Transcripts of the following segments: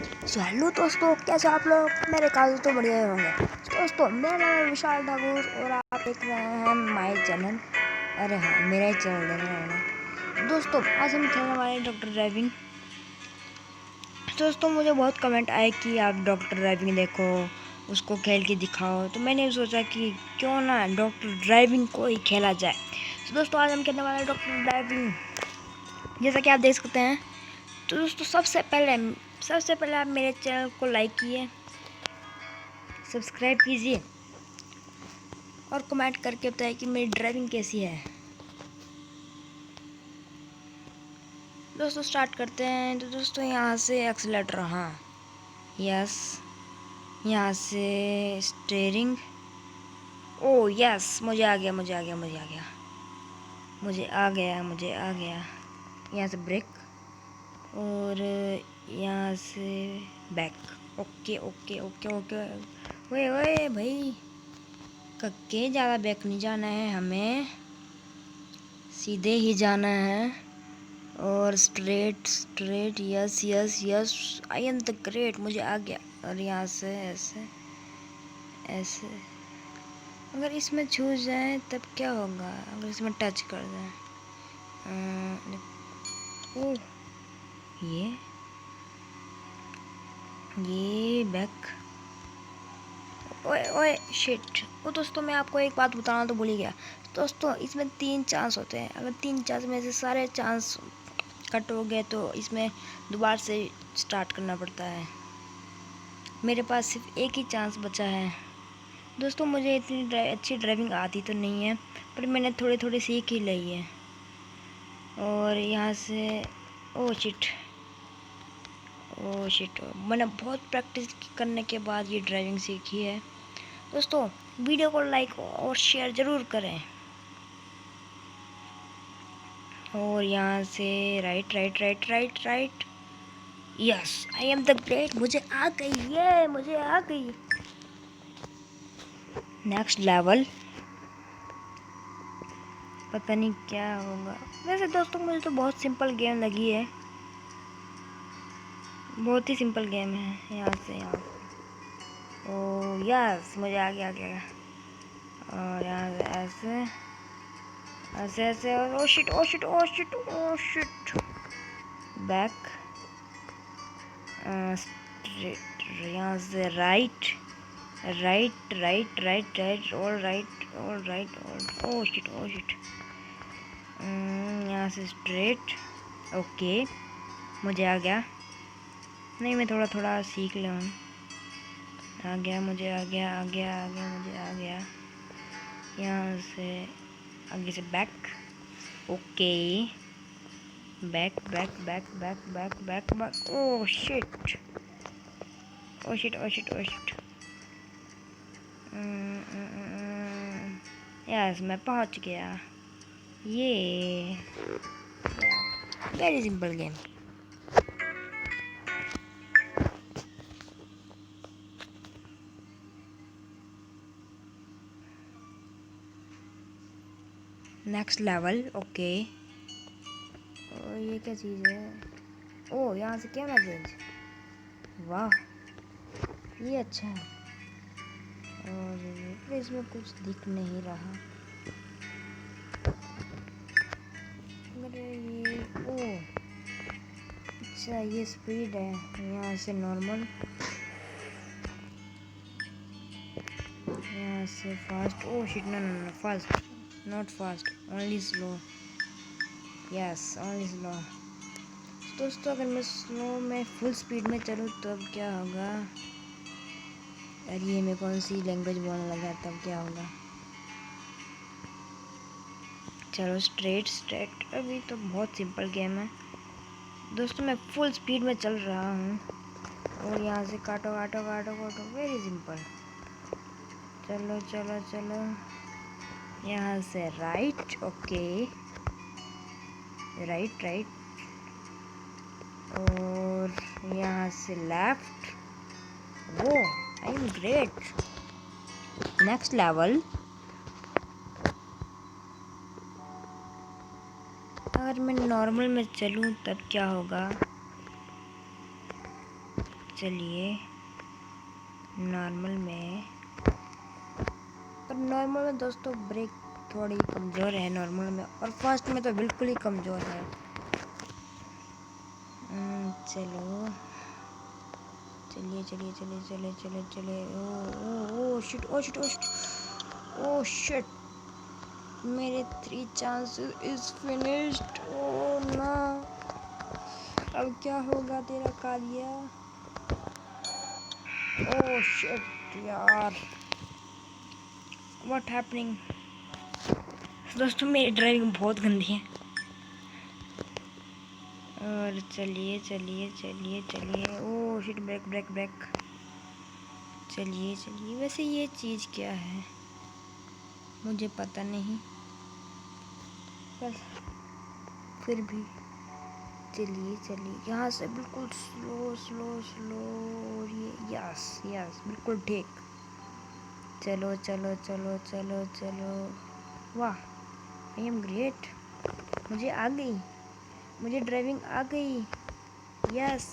So hello दोस्तों, कैसे आप लोग? मेरे ख्याल तो बढ़िया ही होंगे। दोस्तों, मेरा नाम है विशाल ठाकुर और आप देख रहे हैं माय चैनल। अरे हाँ, मेरा ही चैनल देख रहे हैं। दोस्तों, आज हम खेलने वाले हैं डॉक्टर ड्राइविंग। दोस्तों, मुझे बहुत कमेंट आए कि आप डॉक्टर ड्राइविंग देखो, उसको खेल के दिखाओ। तो मैंने सोचा कि क्यों ना डॉक्टर ड्राइविंग को ही खेला जाए। तो दोस्तों, आज हम खेलने वाले हैं डॉक्टर ड्राइविंग, जैसा कि आप देख सकते हैं। तो दोस्तों, सबसे पहले आप मेरे चैनल को लाइक कीजिए, सब्सक्राइब कीजिए और कमेंट करके बताइए कि मेरी ड्राइविंग कैसी है। दोस्तों, स्टार्ट करते हैं। तो दोस्तों, यहाँ से एक्सीलेटर, हाँ यस, यहाँ से स्टीयरिंग, ओ यस, मुझे आ गया। यहाँ से ब्रेक और यहाँ से back. Okay okay okay okay. ओए ओए भाई, कक्के ज़्यादा बैक नहीं जाना है, हमें सीधे ही जाना है और straight. Yes yes yes, I am the great, मुझे आ गया। और यहाँ से ऐसे ऐसे, अगर इसमें छू जाए तब क्या होगा? अगर इसमें टच कर जाए, ओह ये बैक। ओए ओए शिट। वो दोस्तों, मैं आपको एक बात बताना तो भूल ही गया। दोस्तों, इसमें 3 चांस होते हैं। अगर 3 चांस में से सारे चांस कट हो गए तो इसमें दोबारा से स्टार्ट करना पड़ता है। मेरे पास सिर्फ एक ही चांस बचा है। दोस्तों, मुझे इतनी अच्छी ड्राइविंग आती तो नहीं है, पर मैंने थोड़ी थोड़ी सीख ही ली है। और यहाँ से ओ शिट, मैंने बहुत प्रैक्टिस करने के बाद ये ड्राइविंग सीखी है। दोस्तों, वीडियो को लाइक और शेयर ज़रूर करें। और यहाँ से right. Yes, I am the great, मुझे आ गई। नेक्स्ट लेवल, पता नहीं क्या होगा। वैसे दोस्तों, मुझे तो बहुत सिंपल गेम लगी है, बहुत ही सिंपल गेम है। यहाँ से यहाँ, ओ यस, मुझे आ गया। और यहाँ से ऐसे और ओ शिट, बैक, स्ट्रेट, यहाँ से right, all right, oh shit, यहाँ से स्ट्रेट। ओके, मुझे आ गया। नहीं, मैं थोड़ा सीख लूँ। आ गया, मुझे आ गया। यहाँ से आगे से back. Okay, back. Oh shit. Yes, मैं पहुँच गया। ये very simple game. Next level, okay. और ये क्या चीज़ है? ओ, यहाँ से कैमरा चेंज, वाह ये अच्छा है। और इसमें कुछ दिख नहीं रहा। अगर ये ओ अच्छा, ये स्पीड है। यहाँ से नॉर्मल, यहाँ से fast. Oh shit, no fast, not fast, only slow. Yes, only slow. दोस्तों, अगर मैं स्लो में फुल स्पीड में चलूँ तब क्या होगा? यार, ये मैं कौन सी लैंग्वेज बोलने लगा, तब क्या होगा? चलो स्ट्रेट। अभी तो बहुत सिंपल गेम है। दोस्तों, मैं फुल स्पीड में चल रहा हूँ और यहाँ से काटो, वेरी सिंपल। चलो, यहाँ से राइट। ओके, राइट और यहाँ से लेफ्ट। वो I am great. Next level, अगर मैं नॉर्मल में चलूँ तब क्या होगा? चलिए नॉर्मल में, पर नॉर्मल में दोस्तों ब्रेक थोड़ी कमज़ोर है नॉर्मल में, और फास्ट में तो बिल्कुल ही कमज़ोर है। चलो चलिए चलिए चलिए चलिए चलिए चलिए। Oh shit oh shit oh shit oh shit, मेरे 3 चांसेस इज फिनिश्ड। ओ ना, अब क्या होगा तेरा कालिया? ओ शिट यार, व्हाट हैपनिंग? दोस्तों मेरी ड्राइविंग बहुत गंदी है। और चलिए चलिए चलिए चलिए। Oh shit, break break break. चलिए चलिए, वैसे ये चीज़ क्या है मुझे पता नहीं, पर फिर भी चलिए चलिए यहाँ से बिल्कुल स्लो स्लो स्लो। ये यस यस, बिल्कुल ठीक। चलो चलो चलो चलो चलो। वाह, आई एम ग्रेट, मुझे आ गई, मुझे ड्राइविंग आ गई। यस,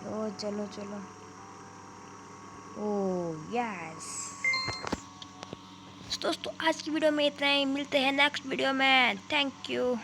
ओ चलो चलो। ओ यस। दोस्तों आज की वीडियो में इतना ही, मिलते हैं नेक्स्ट वीडियो में। Thank you.